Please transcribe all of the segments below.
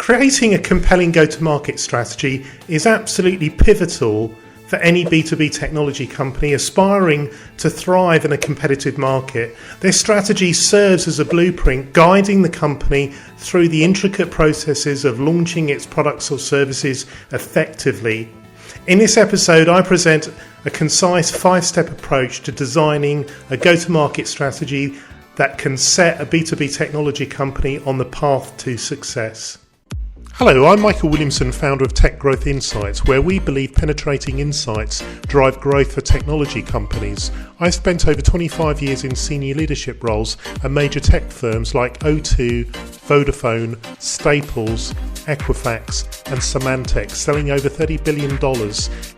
Creating a compelling go-to-market strategy is absolutely pivotal for any B2B technology company aspiring to thrive in a competitive market. This strategy serves as a blueprint guiding the company through the intricate processes of launching its products or services effectively. In this episode, I present a concise 5-step approach to designing a go-to-market strategy that can set a B2B technology company on the path to success. Hello, I'm Michael Williamson, founder of Tech Growth Insights, where we believe penetrating insights drive growth for technology companies. I've spent over 25 years in senior leadership roles at major tech firms like O2, Vodafone, Staples, Equifax and Symantec, selling over $30 billion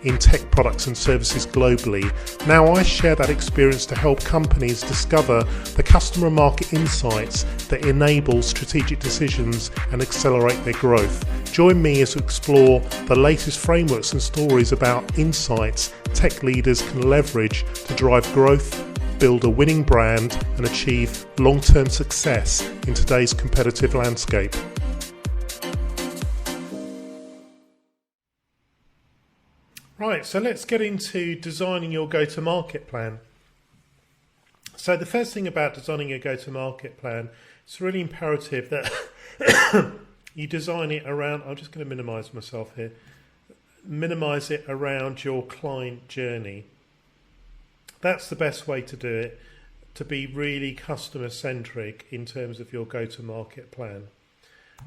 in tech products and services globally. Now I share that experience to help companies discover the customer market insights that enable strategic decisions and accelerate their growth. Join me as we explore the latest frameworks and stories about insights tech leaders can leverage to drive growth, build a winning brand and achieve long-term success in today's competitive landscape. Right, so let's get into designing your go-to-market plan. So the first thing about designing a go-to-market plan, it's really imperative that you design it around, I'm just going to minimize myself here, minimize it around your client journey. That's the best way to do it, to be really customer centric in terms of your go-to-market plan.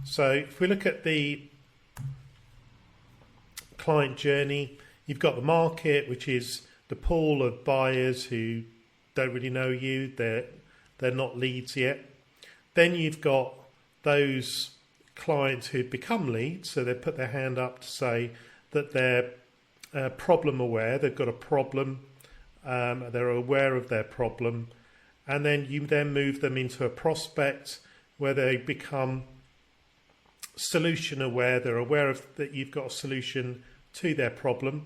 So if we look at the client journey, you've got the market, which is the pool of buyers who don't really know you, they're not leads yet. Then you've got those clients who've become leads, so they put their hand up to say that they're problem aware, they've got a problem, they're aware of their problem, and then you then move them into a prospect where they become solution aware, they're aware of that you've got a solution to their problem,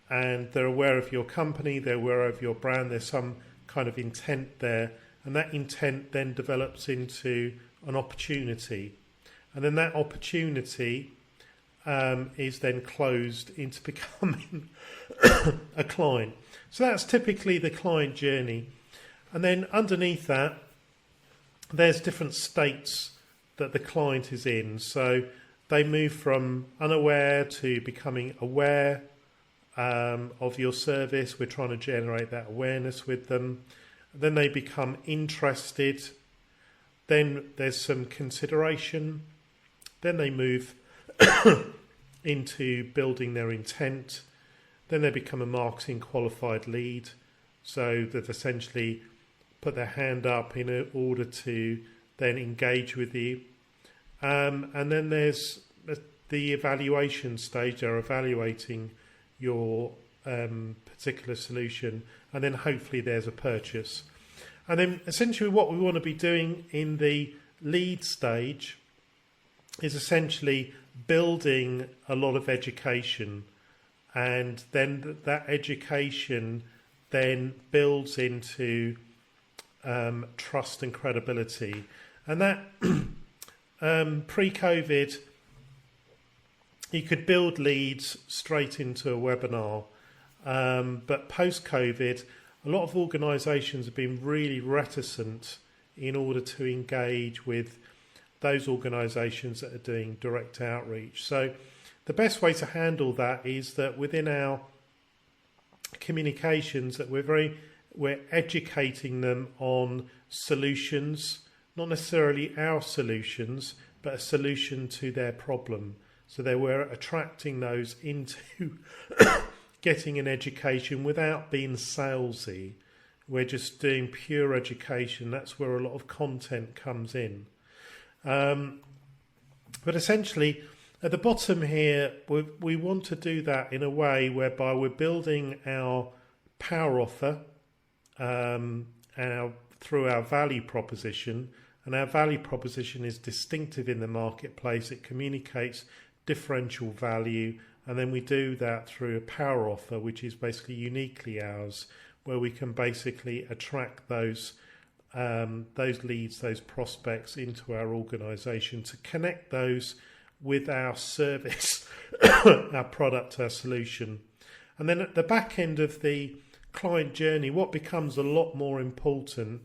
and they're aware of your company, they're aware of your brand, there's some kind of intent there, and that intent then develops into an opportunity. And then that opportunity is then closed into becoming a client. So that's typically the client journey. And then underneath that, there's different states that the client is in. So they move from unaware to becoming aware of your service. We're trying to generate that awareness with them. Then they become interested. Then there's some consideration. Then they move into building their intent. Then they become a marketing qualified lead. So they've essentially put their hand up in order to then engage with you. And then there's the evaluation stage. They're evaluating your particular solution, and then hopefully there's a purchase. And then essentially what we want to be doing in the lead stage is essentially building a lot of education, and then that education then builds into trust and credibility. And that pre-COVID, you could build leads straight into a webinar, but post-COVID, a lot of organisations have been really reticent in order to engage with those organisations that are doing direct outreach. So the best way to handle that is that within our communications that we're educating them on solutions, not necessarily our solutions, but a solution to their problem. So we're attracting those into getting an education without being salesy. We're just doing pure education. That's where a lot of content comes in. But essentially, at the bottom here, we want to do that in a way whereby we're building our power offer through our value proposition. And our value proposition is distinctive in the marketplace. It communicates differential value, and then we do that through a power offer, which is basically uniquely ours, where we can basically attract those leads, those prospects into our organisation, to connect those with our service, our product, our solution. And then at the back end of the client journey, what becomes a lot more important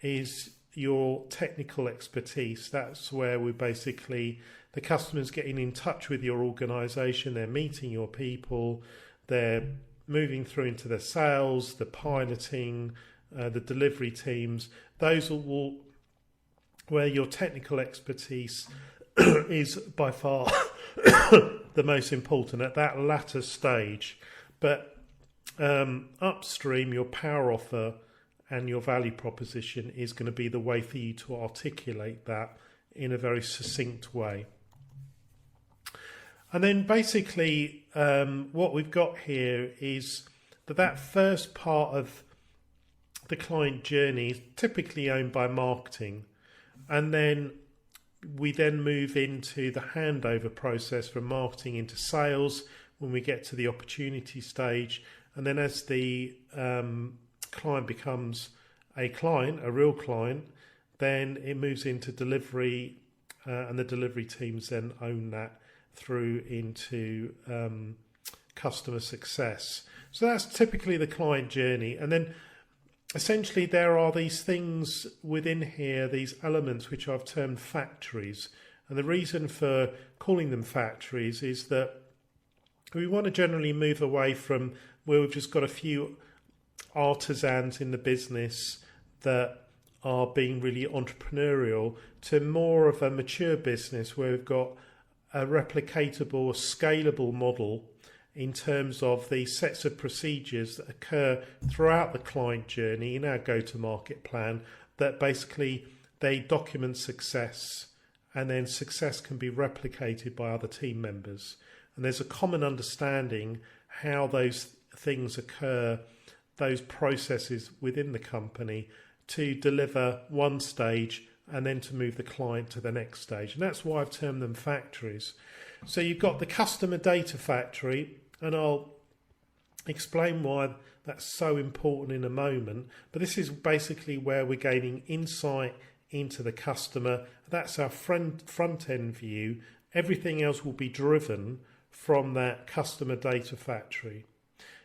is your technical expertise. That's where the customer's getting in touch with your organization, they're meeting your people, they're moving through into the sales, the piloting, the delivery teams. Those will where your technical expertise is by far the most important at that latter stage. But upstream, your power offer and your value proposition is going to be the way for you to articulate that in a very succinct way. And then basically what we've got here is that first part of the client journey is typically owned by marketing. And then we then move into the handover process from marketing into sales when we get to the opportunity stage. And then as the client becomes a real client, then it moves into delivery, and the delivery teams then own that through into customer success. So that's typically the client journey. And then essentially there are these things within here, these elements which I've termed factories. And the reason for calling them factories is that we want to generally move away from where we've just got a few artisans in the business that are being really entrepreneurial to more of a mature business where we've got a replicatable, scalable model in terms of the sets of procedures that occur throughout the client journey in our go-to-market plan, that basically they document success, and then success can be replicated by other team members. And there's a common understanding how those things occur, those processes within the company to deliver one stage and then to move the client to the next stage. And that's why I've termed them factories. So you've got the customer data factory, and I'll explain why that's so important in a moment. But this is basically where we're gaining insight into the customer. That's our front end view. Everything else will be driven from that customer data factory.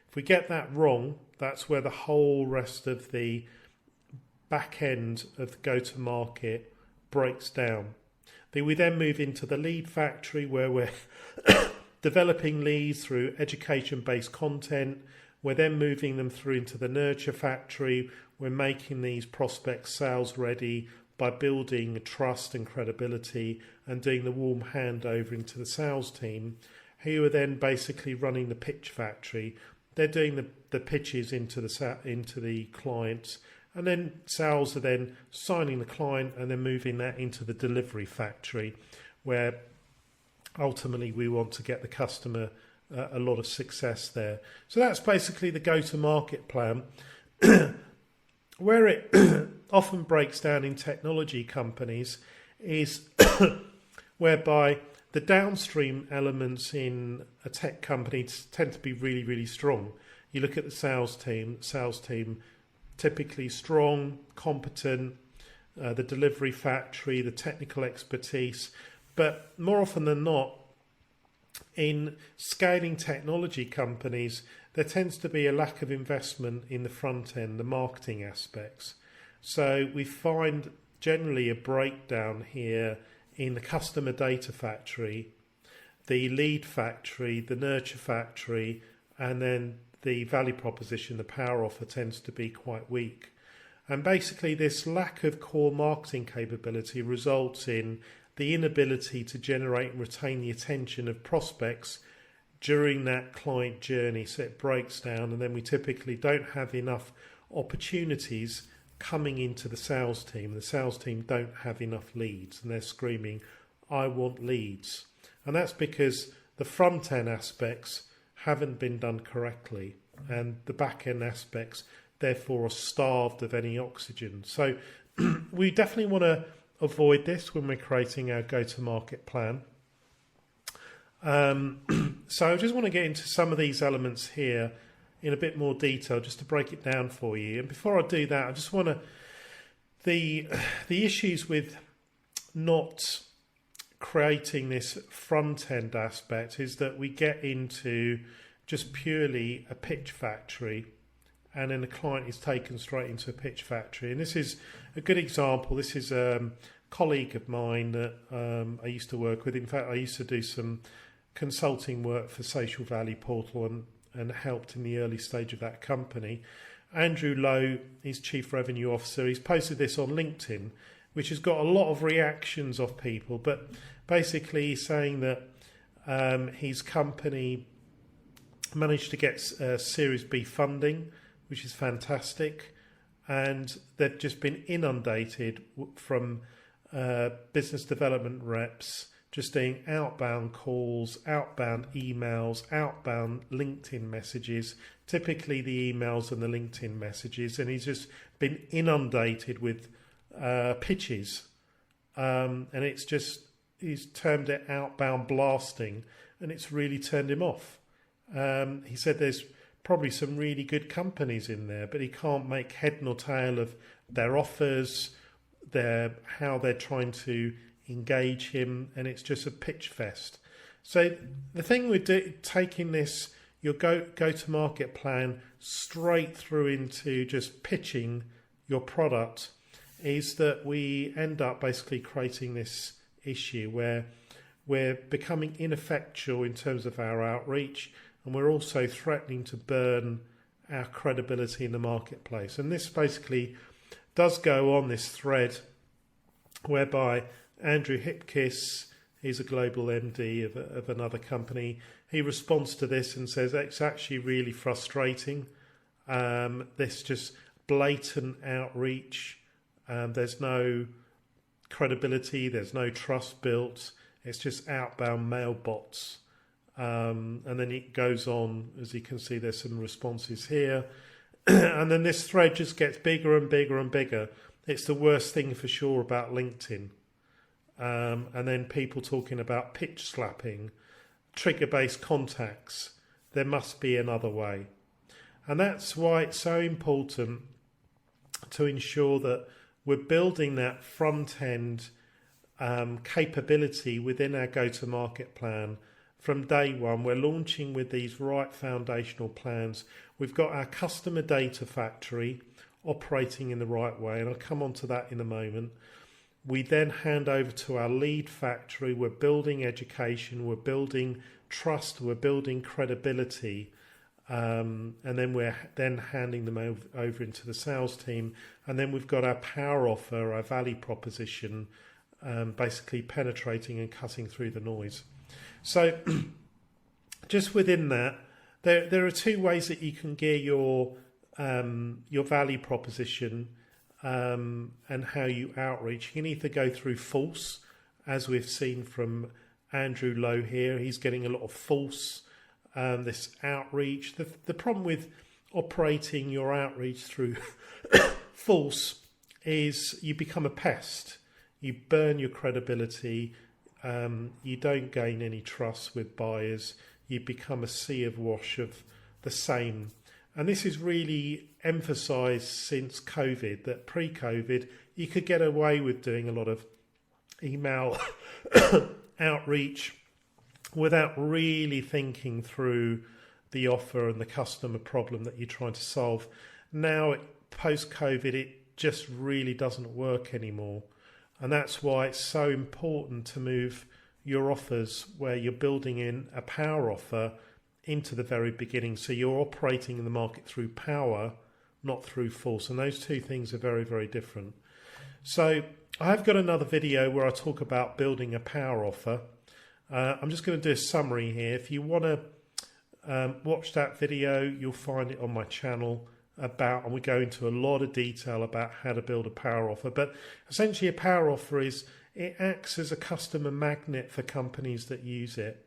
If we get that wrong, that's where the whole rest of the back end of the go-to-market breaks down. We then move into the lead factory, where we're developing leads through education-based content. We're then moving them through into the nurture factory. We're making these prospects sales ready by building trust and credibility and doing the warm handover into the sales team, who are then basically running the pitch factory. They're doing the pitches into the clients, and then sales are then signing the client and then moving that into the delivery factory, where ultimately we want to get the customer a lot of success there. So that's basically the go-to-market plan. Where it often breaks down in technology companies is whereby the downstream elements in a tech company tend to be really, really strong. You look at the sales team typically strong, competent, the delivery factory, the technical expertise. But more often than not, in scaling technology companies, there tends to be a lack of investment in the front end, the marketing aspects. So we find generally a breakdown here in the customer data factory, the lead factory, the nurture factory, and then the value proposition, the power offer, tends to be quite weak. And basically this lack of core marketing capability results in the inability to generate and retain the attention of prospects during that client journey. So it breaks down, and then we typically don't have enough opportunities coming into the sales team. The sales team don't have enough leads, and they're screaming, "I want leads." And that's because the front end aspects haven't been done correctly, and the back end aspects therefore are starved of any oxygen. So we definitely want to avoid this when we're creating our go-to-market plan. So I just want to get into some of these elements here in a bit more detail, just to break it down for you. And before I do that, I just want to the issues with not creating this front end aspect is that we get into just purely a pitch factory, and then the client is taken straight into a pitch factory. And this is a good example. This is a colleague of mine that I used to work with. In fact, I used to do some consulting work for Social Value Portal and helped in the early stage of that company. Andrew Lowe, his Chief Revenue Officer, he's posted this on LinkedIn, which has got a lot of reactions of people, but basically he's saying that his company managed to get Series B funding, which is fantastic, and they've just been inundated from business development reps just doing outbound calls, outbound emails, outbound LinkedIn messages, typically the emails and the LinkedIn messages, and he's just been inundated with pitches, and it's just, he's termed it outbound blasting, and it's really turned him off. He said there's probably some really good companies in there, but he can't make head nor tail of their offers, how they're trying to engage him, and it's just a pitch fest. So the thing with taking this, your go-to-market plan straight through into just pitching your product, is that we end up basically creating this issue where we're becoming ineffectual in terms of our outreach, and we're also threatening to burn our credibility in the marketplace. And this basically does go on this thread whereby Andrew Hipkiss, he's a global MD of another company, he responds to this and says it's actually really frustrating. This just blatant outreach. There's no credibility, there's no trust built. It's just outbound mail bots. And then it goes on, as you can see, there's some responses here. And then this thread just gets bigger and bigger and bigger. It's the worst thing for sure about LinkedIn. And then people talking about pitch slapping, trigger-based contacts. There must be another way. And that's why it's so important to ensure that we're building that front-end capability within our go-to-market plan. From day one, we're launching with these right foundational plans. We've got our customer data factory operating in the right way, and I'll come on to that in a moment. We then hand over to our lead factory. We're building education, we're building trust, we're building credibility, and then we're then handing them over into the sales team. And then we've got our power offer, our value proposition, basically penetrating and cutting through the noise. So just within that, there are two ways that you can gear your value proposition and how you outreach. You can either go through false, as we've seen from Andrew Lowe here. He's getting a lot of false, this outreach. The problem with operating your outreach through false is you become a pest. You burn your credibility. You don't gain any trust with buyers. You become a sea of wash of the same. And this is really emphasised since COVID, that pre-COVID, you could get away with doing a lot of email outreach without really thinking through the offer and the customer problem that you're trying to solve. Now, post-COVID, it just really doesn't work anymore. And that's why it's so important to move your offers where you're building in a power offer into the very beginning. So you're operating in the market through power, not through force. And those two things are very, very different. So I have got another video where I talk about building a power offer. I'm just going to do a summary here. If you want to watch that video, you'll find it on my channel. And we go into a lot of detail about how to build a power offer. But essentially a power offer is, it acts as a customer magnet for companies that use it.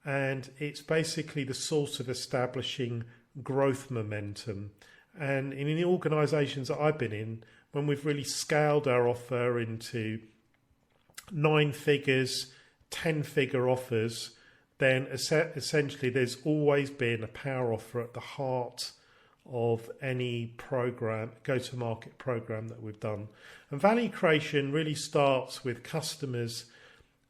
And it's basically the source of establishing growth momentum. And in the organisations that I've been in, when we've really scaled our offer into 9 figures, 10-figure offers, then essentially there's always been a power offer at the heart of any program, go-to-market program that we've done. And value creation really starts with customers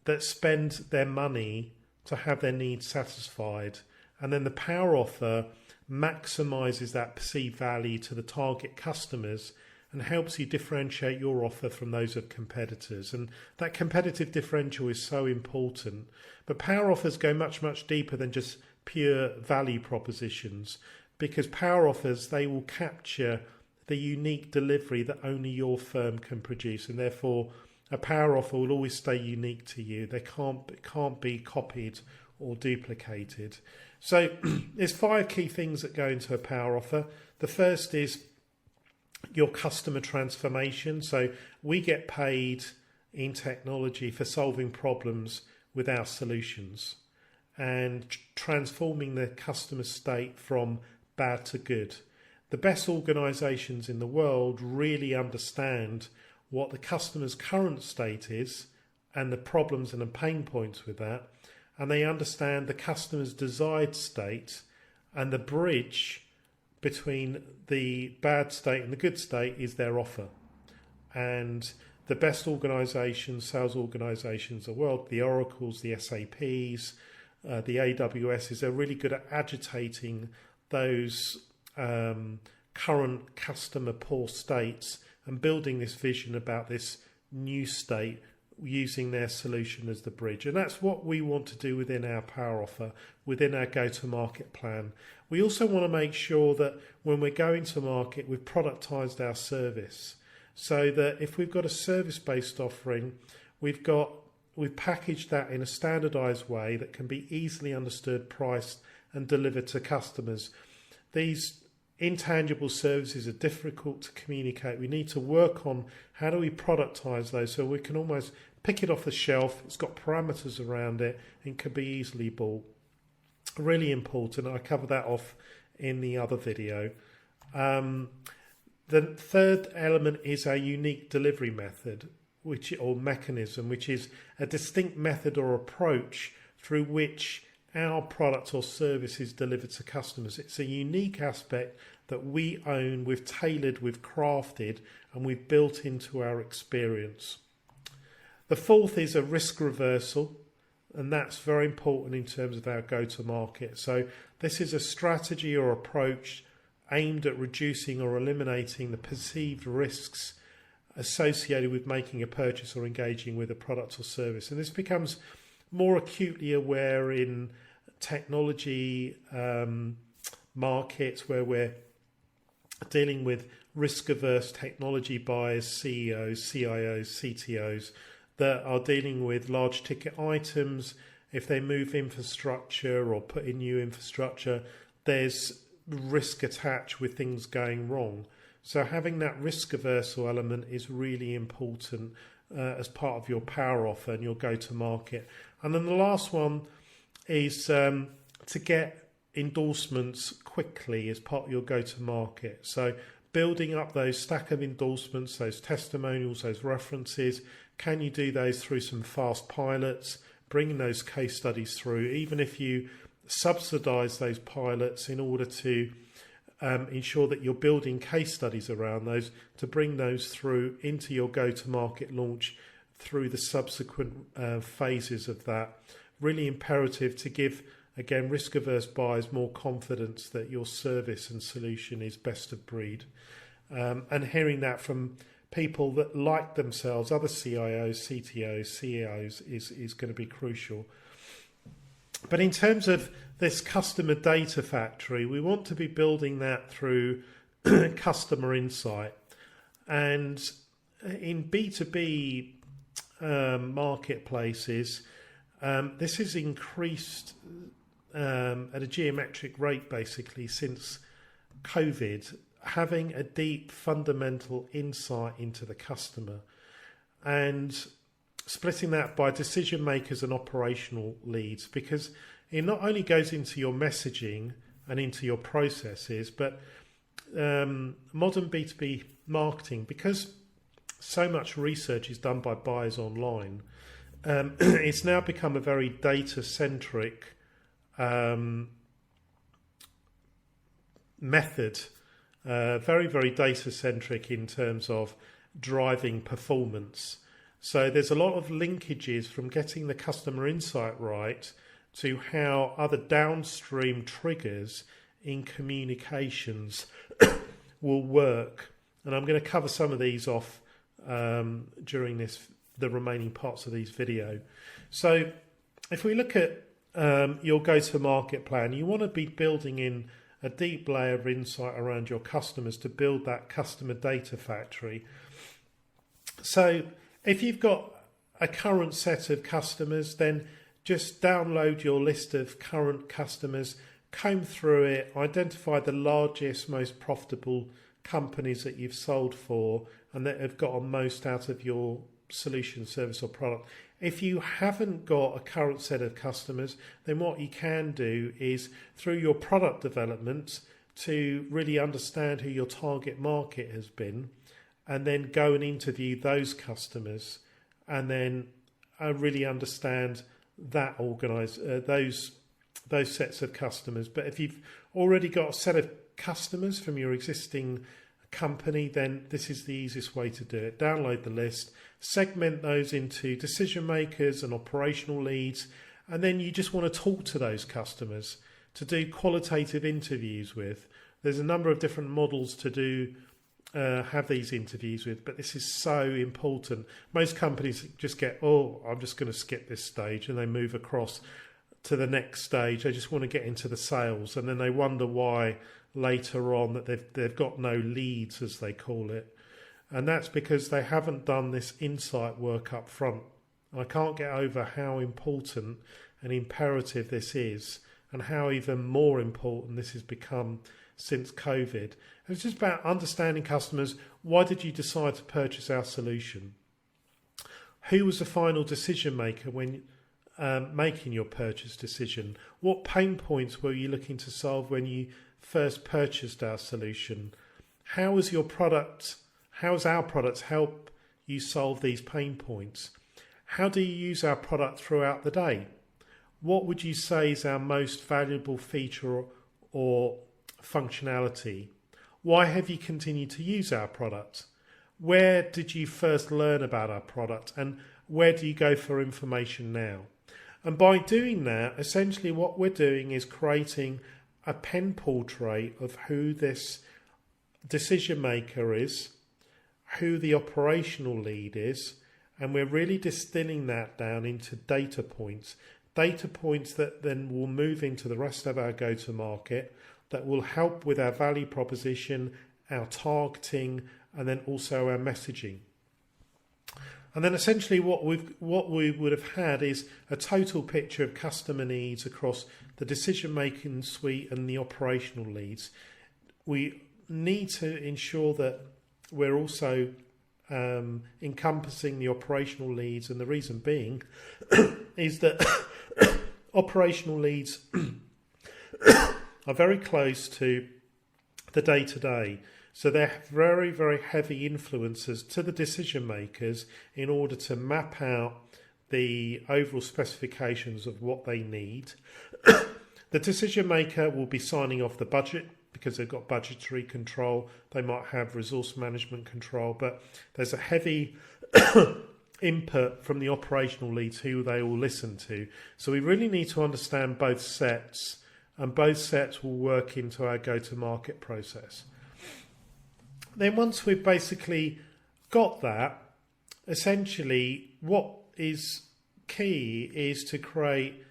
that spend their money to have their needs satisfied. And then the power offer maximizes that perceived value to the target customers and helps you differentiate your offer from those of competitors. And that competitive differential is so important. But power offers go much, much deeper than just pure value propositions, because power offers, they will capture the unique delivery that only your firm can produce, and therefore a power offer will always stay unique to you. They can't be copied or duplicated. So there's 5 key things that go into a power offer. The first is your customer transformation. So we get paid in technology for solving problems with our solutions and transforming the customer state from bad to good. The best organisations in the world really understand what the customer's current state is and the problems and the pain points with that, and they understand the customer's desired state, and the bridge between the bad state and the good state is their offer. And the best organisations, sales organisations in the world, the Oracles, the SAPs, the AWSs, are really good at agitating those current customer poor states and building this vision about this new state using their solution as the bridge. And that's what we want to do within our power offer, within our go-to-market plan. We also want to make sure that when we're going to market, we've productized our service, so that if we've got a service-based offering, we've packaged that in a standardized way that can be easily understood, priced, and delivered to customers. These intangible services are difficult to communicate. We need to work on how do we productize those so we can almost pick it off the shelf. It's got parameters around it and can be easily bought. Really important. I cover that off in the other video. The third element is our unique delivery method, or mechanism, which is a distinct method or approach through which our product or service is delivered to customers. It's a unique aspect that we own, we've tailored, we've crafted, and we've built into our experience. The fourth is a risk reversal, and that's very important in terms of our go-to-market. So this is a strategy or approach aimed at reducing or eliminating the perceived risks associated with making a purchase or engaging with a product or service. And this becomes more acutely aware in technology markets where we're dealing with risk-averse technology buyers, CEOs, CIOs, CTOs that are dealing with large ticket items. If they move infrastructure or put in new infrastructure, there's risk attached with things going wrong. So having that risk aversion element is really important as part of your power offer and your go-to-market. And then the last one is to get endorsements quickly as part of your go-to-market. So building up those stack of endorsements, those testimonials, those references. Can you do those through some fast pilots, bringing those case studies through, even if you subsidize those pilots in order to ensure that you're building case studies around those to bring those through into your go-to-market launch through the subsequent phases of that. Really imperative to give, again, risk-averse buyers more confidence that your service and solution is best of breed. And hearing that from people that like themselves, other CIOs, CTOs, CEOs, is going to be crucial. But in terms of this customer data factory, we want to be building that through customer insight. And in B2B marketplaces, this has increased at a geometric rate basically since COVID, having a deep fundamental insight into the customer and splitting that by decision makers and operational leads, because it not only goes into your messaging and into your processes, but modern B2B marketing, because so much research is done by buyers online, it's now become a very data-centric method, very, very data-centric in terms of driving performance. So there's a lot of linkages from getting the customer insight right to how other downstream triggers in communications will work. And I'm going to cover some of these off during the remaining parts of these video. So if we look at your go-to-market plan, you want to be building in a deep layer of insight around your customers to build that customer data factory. So if you've got a current set of customers, then just download your list of current customers, comb through it, identify the largest, most profitable companies that you've sold for and that have gotten most out of your solution, service or product. If you haven't got a current set of customers, then what you can do is through your product development to really understand who your target market has been, and then go and interview those customers, and then really understand that those sets of customers. But if you've already got a set of customers from your existing company, then this is the easiest way to do it. Download the list, segment those into decision makers and operational leads, and then you just want to talk to those customers to do qualitative interviews with. There's a number of different models to do have these interviews with, but this is so important. Most companies just get, I'm just going to skip this stage, and they move across to the next stage. They just want to get into the sales, and then they wonder why later on that they've got no leads, as they call it. And that's because they haven't done this insight work up front. I can't get over how important and imperative this is, and how even more important this has become since COVID. It's just about understanding customers. Why did you decide to purchase our solution? Who was the final decision maker when making your purchase decision? What pain points were you looking to solve when you first purchased our solution? How has our products help you solve these pain points? How do you use our product throughout the day? What would you say is our most valuable feature or functionality? Why have you continued to use our product? Where did you first learn about our product, and where do you go for information now? And by doing that, essentially what we're doing is creating a pen portrait of who this decision maker is, who the operational lead is, and we're really distilling that down into data points that then will move into the rest of our go-to-market, that will help with our value proposition, our targeting, and then also our messaging. And then essentially what we would have had is a total picture of customer needs across the decision-making suite and the operational leads. We need to ensure that we're also encompassing the operational leads, and the reason being is that operational leads are very close to the day-to-day. So they're very, very heavy influencers to the decision makers in order to map out the overall specifications of what they need. The decision maker will be signing off the budget because they've got budgetary control. They might have resource management control, but there's a heavy input from the operational leads who they will listen to. So we really need to understand both sets, and both sets will work into our go-to-market process. Then once we've basically got that, essentially what is key is to create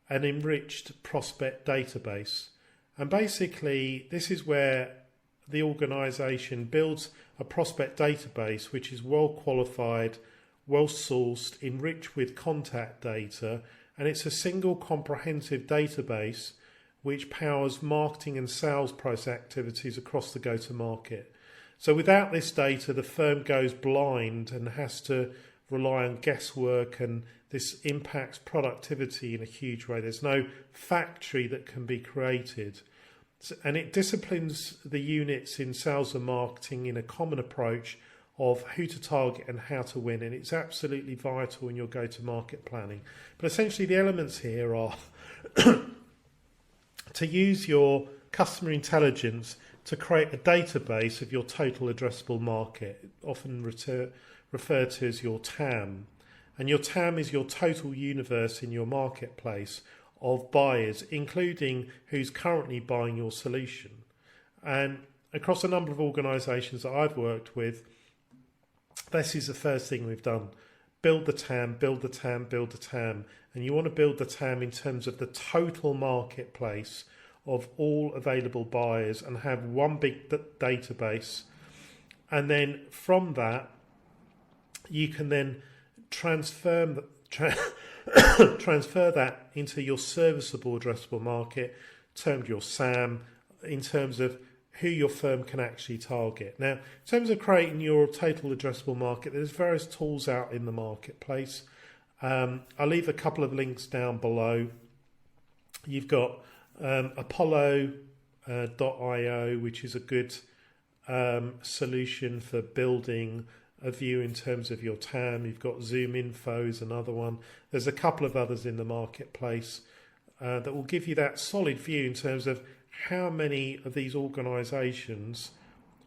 an enriched prospect database. And basically this is where the organisation builds a prospect database which is well qualified, well sourced, enriched with contact data, and it's a single comprehensive database which powers marketing and sales process activities across the go-to-market. So without this data, the firm goes blind and has to rely on guesswork, and this impacts productivity in a huge way. There's no factory that can be created. And it disciplines the units in sales and marketing in a common approach of who to target and how to win. And it's absolutely vital in your go-to-market planning. But essentially the elements here are to use your customer intelligence to create a database of your total addressable market, often referred to as your TAM. And your TAM is your total universe in your marketplace of buyers, including who's currently buying your solution. And across a number of organisations that I've worked with, this is the first thing we've done. Build the TAM, build the TAM, build the TAM. And you want to build the TAM in terms of the total marketplace of all available buyers and have one big database. And then from that, you can then transfer that into your serviceable addressable market, termed your SAM, in terms of who your firm can actually target. Now, in terms of creating your total addressable market, there's various tools out in the marketplace. I'll leave a couple of links down below. You've got Apollo.io, which is a good solution for building a view in terms of your TAM. You've got Zoom Info is another one. There's a couple of others in the marketplace that will give you that solid view in terms of how many of these organisations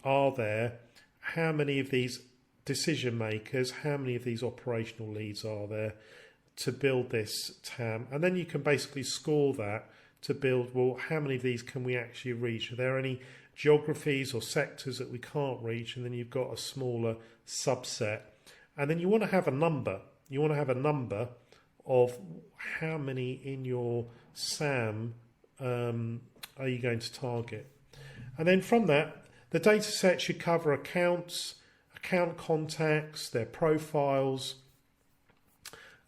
are there, how many of these decision makers, how many of these operational leads are there to build this TAM. And then you can basically score that to build, well, how many of these can we actually reach? Are there any geographies or sectors that we can't reach? And then you've got a smaller subset. And then you want to have a number. You want to have a number of how many in your SAM are you going to target. And then from that, the data set should cover accounts, account contacts, their profiles.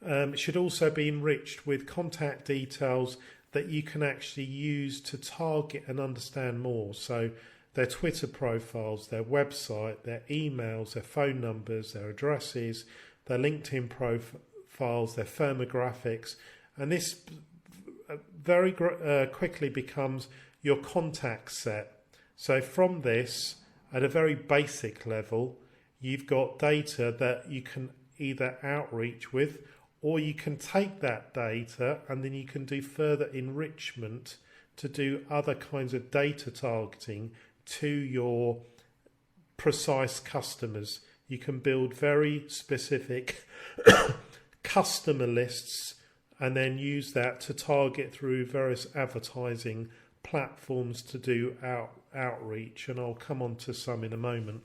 It should also be enriched with contact details that you can actually use to target and understand more. So their Twitter profiles, their website, their emails, their phone numbers, their addresses, their LinkedIn profiles, their firmographics. And this very quickly becomes your contact set. So from this, at a very basic level, you've got data that you can either outreach with, or you can take that data and then you can do further enrichment to do other kinds of data targeting to your precise customers. You can build very specific customer lists and then use that to target through various advertising platforms to do outreach. And I'll come on to some in a moment.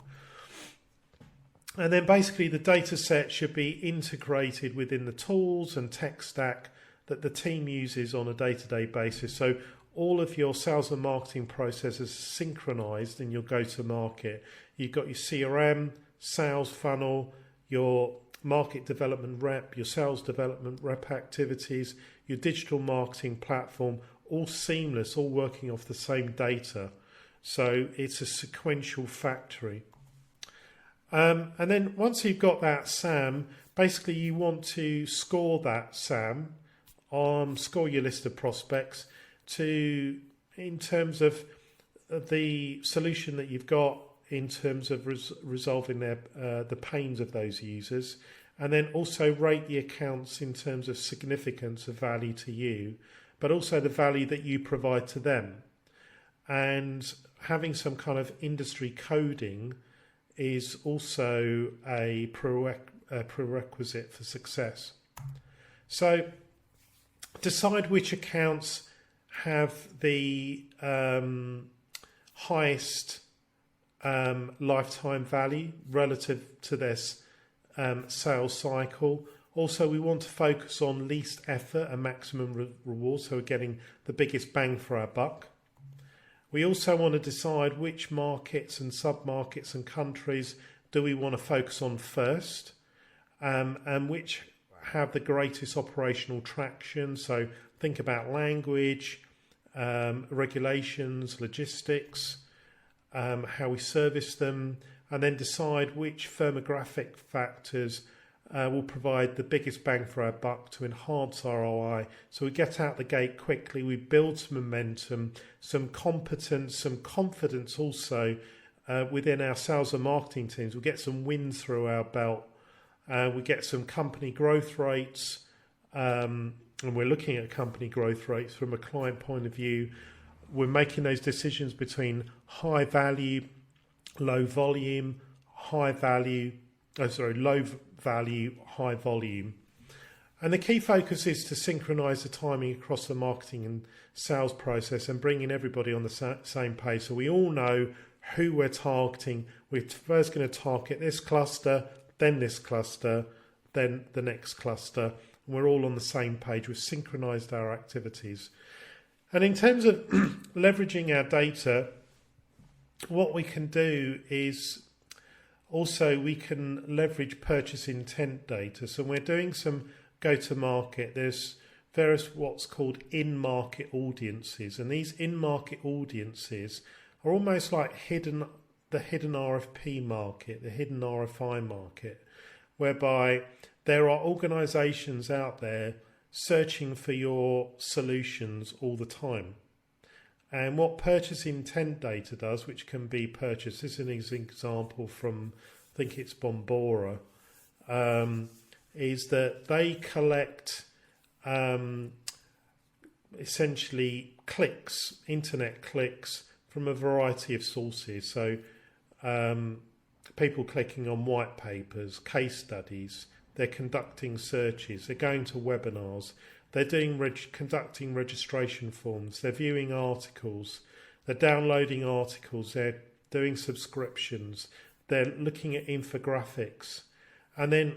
And then basically the data set should be integrated within the tools and tech stack that the team uses on a day-to-day basis. So all of your sales and marketing processes are synchronized in your go-to-market. You've got your CRM, sales funnel, your market development rep, your sales development rep activities, your digital marketing platform, all seamless, all working off the same data. So it's a sequential factory. And then once you've got that SAM, basically you want to score that SAM, score your list of prospects in terms of the solution that you've got in terms of resolving the pains of those users, and then also rate the accounts in terms of significance of value to you, but also the value that you provide to them. And having some kind of industry coding is also a prerequisite for success. So decide which accounts have the highest lifetime value relative to their sales cycle. Also, we want to focus on least effort and maximum reward, so we're getting the biggest bang for our buck. We also want to decide which markets and sub-markets and countries do we want to focus on first, and which have the greatest operational traction. So think about language, regulations, logistics, how we service them, and then decide which firmographic factors will provide the biggest bang for our buck to enhance ROI. So we get out the gate quickly, we build some momentum, some competence, some confidence also within our sales and marketing teams. We get some wins through our belt, we get some company growth rates, and we're looking at company growth rates from a client point of view. We're making those decisions between high value, low volume, high value, low value, high volume. And the key focus is to synchronise the timing across the marketing and sales process and bringing everybody on the same page. So we all know who we're targeting. We're first going to target this cluster, then this cluster, then the next cluster. And we're all on the same page. We've synchronised our activities. And in terms of leveraging our data, what we can do is also we can leverage purchase intent data. So we're doing some go-to-market. There's various what's called in-market audiences, and these in-market audiences are almost like the hidden RFP market, the hidden RFI market, whereby there are organisations out there searching for your solutions all the time. And what purchase intent data does, which can be purchased, this is an example from, I think it's Bombora, is that they collect essentially clicks, internet clicks from a variety of sources. So people clicking on white papers, case studies, they're conducting searches, they're going to webinars, they're doing conducting registration forms, they're viewing articles, they're downloading articles, they're doing subscriptions, they're looking at infographics, and then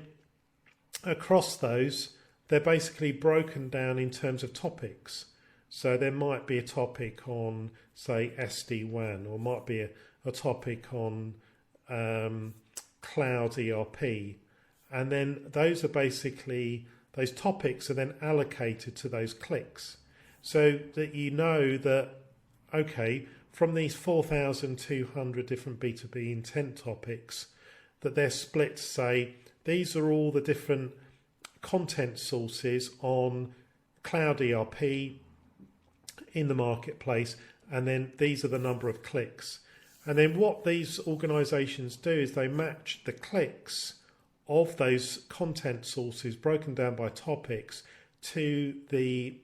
across those, they're basically broken down in terms of topics. So there might be a topic on, say, SD-WAN, or might be a topic on cloud ERP. And then those topics are then allocated to those clicks. So that you know that, okay, from these 4,200 different B2B intent topics, that they're split, say, these are all the different content sources on cloud ERP in the marketplace, and then these are the number of clicks. And then what these organisations do is they match the clicks of those content sources broken down by topics to the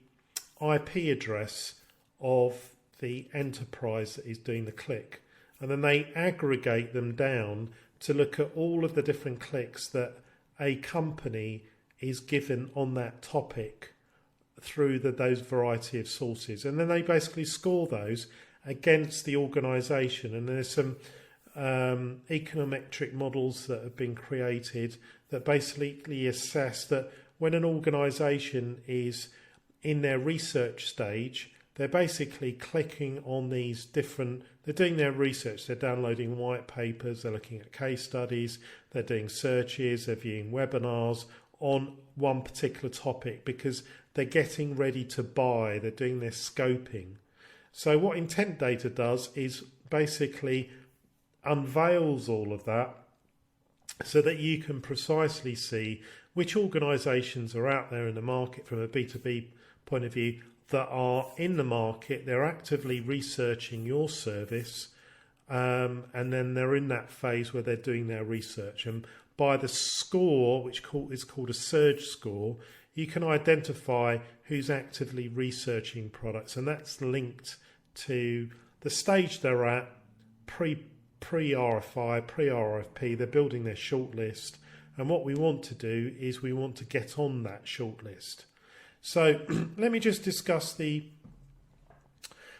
IP address of the enterprise that is doing the click. And then they aggregate them down to look at all of the different clicks that a company is given on that topic through those variety of sources. And then they basically score those against the organisation. And there's some econometric models that have been created that basically assess that when an organisation is in their research stage, they're basically clicking on these different, they're doing their research, they're downloading white papers, they're looking at case studies, they're doing searches, they're viewing webinars on one particular topic because they're getting ready to buy, they're doing their scoping. So what intent data does is basically unveils all of that so that you can precisely see which organisations are out there in the market from a B2B point of view that are in the market, they're actively researching your service, and then they're in that phase where they're doing their research. And by the score, which is called a surge score, you can identify who's actively researching products, and that's linked to the stage they're at, pre-RFI, pre-RFP. They're building their shortlist, and what we want to do is we want to get on that shortlist. So let me just discuss the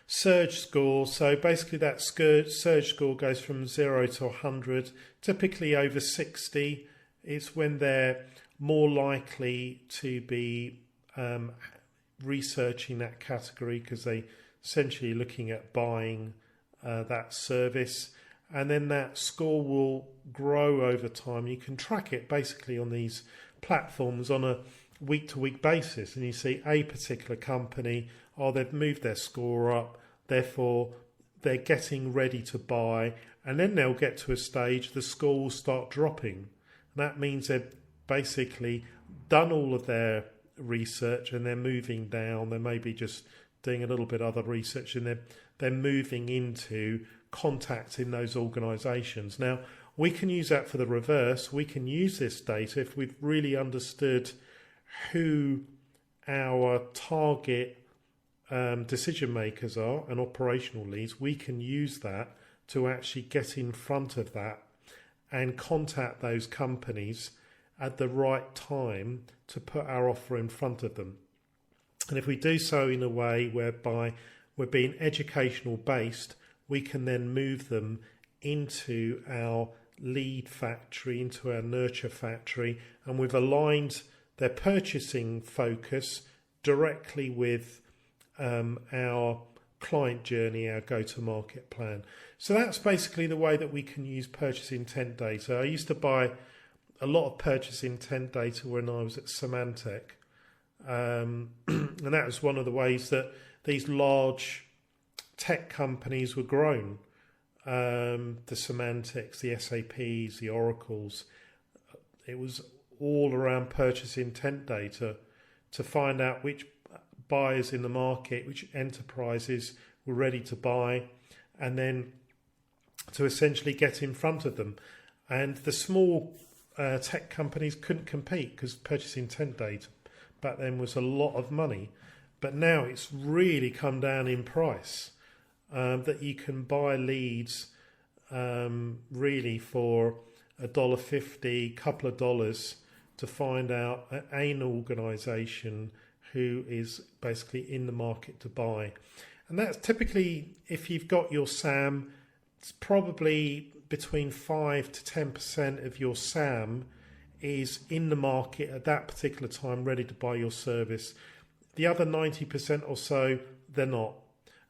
surge score. So basically that surge score goes from 0 to 100, typically over 60. It's when they're more likely to be researching that category because they essentially looking at buying that service. And then that score will grow over time. You can track it basically on these platforms on a week-to-week basis, and you see a particular company, they've moved their score up, therefore they're getting ready to buy, and then they'll get to a stage the score will start dropping. And that means they've basically done all of their research and they're moving down. They may be just doing a little bit of other research, and they're moving into contacting those organisations. Now, we can use that for the reverse. We can use this data if we've really understood who our target decision makers are and operational leads. We can use that to actually get in front of that and contact those companies at the right time to put our offer in front of them. And if we do so in a way whereby we're being educational based, we can then move them into our lead factory, into our nurture factory, and we've aligned their purchasing focus directly with our client journey, our go-to-market plan. So that's basically the way that we can use purchase intent data. I used to buy a lot of purchase intent data when I was at Symantec, and that was one of the ways that these large tech companies were grown. The Symantecs, the SAPs, the Oracles, it was all around purchase intent data to find out which buyers in the market, which enterprises were ready to buy, and then to essentially get in front of them. And the small tech companies couldn't compete because purchase intent data back then was a lot of money. But now it's really come down in price, that you can buy leads really for $1.50, couple of dollars, to find out an organisation who is basically in the market to buy. And that's typically, if you've got your SAM, it's probably between 5 to 10% of your SAM is in the market at that particular time, ready to buy your service. The other 90% or so, they're not.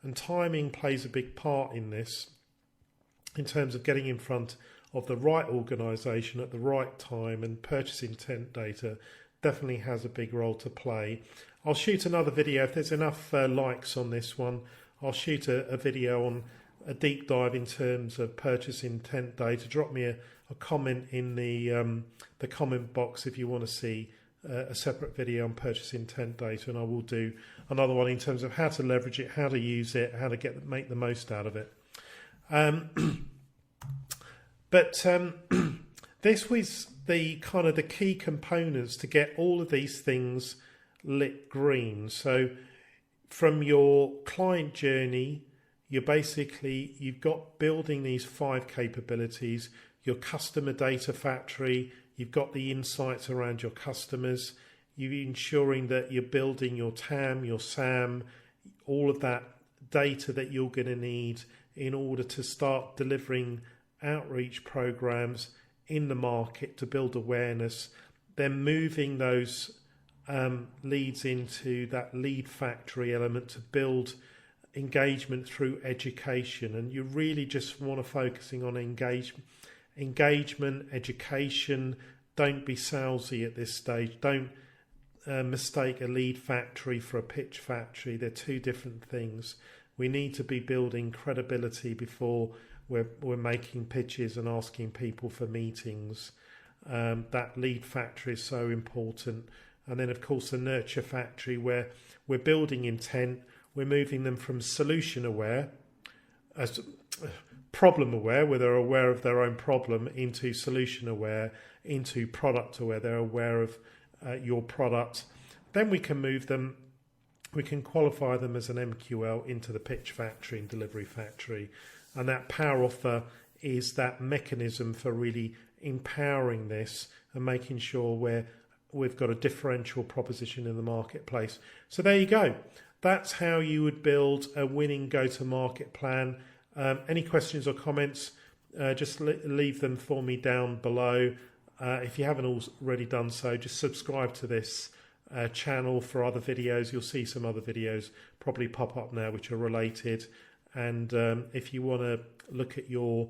And timing plays a big part in this, in terms of getting in front of the right organisation at the right time, and purchase intent data definitely has a big role to play. I'll shoot another video if there's enough likes on this one. I'll shoot a video on a deep dive in terms of purchase intent data. Drop me a comment in the comment box if you want to see a separate video on purchase intent data, and I will do another one in terms of how to leverage it, how to use it, how to make the most out of it. But this was the kind of the key components to get all of these things lit green. So from your client journey, you've got building these 5 capabilities, your customer data factory, you've got the insights around your customers, you're ensuring that you're building your TAM, your SAM, all of that data that you're going to need in order to start delivering outreach programs in the market to build awareness, then moving those leads into that lead factory element to build engagement through education. And you really just want to focusing on engagement, education. Don't be salesy at this stage. Don't mistake a lead factory for a pitch factory. They're two different things. We need to be building credibility before we're making pitches and asking people for meetings. That lead factory is so important. And then, of course, the nurture factory, where we're building intent. We're moving them from solution aware, as problem aware, where they're aware of their own problem, into solution aware, into product aware. They're aware of your product. Then we can move them. We can qualify them as an MQL into the pitch factory and delivery factory. And that power offer is that mechanism for really empowering this and making sure we've got a differential proposition in the marketplace. So there you go. That's how you would build a winning go-to-market plan. Any questions or comments, just leave them for me down below. If you haven't already done so, just subscribe to this channel for other videos. You'll see some other videos probably pop up now which are related. And if you want to look at your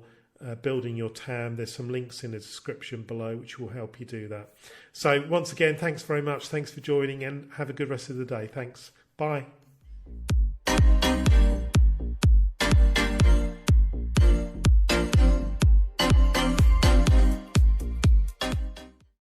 building your TAM, there's some links in the description below which will help you do that. So once again, thanks very much. Thanks for joining, and have a good rest of the day. Thanks. Bye.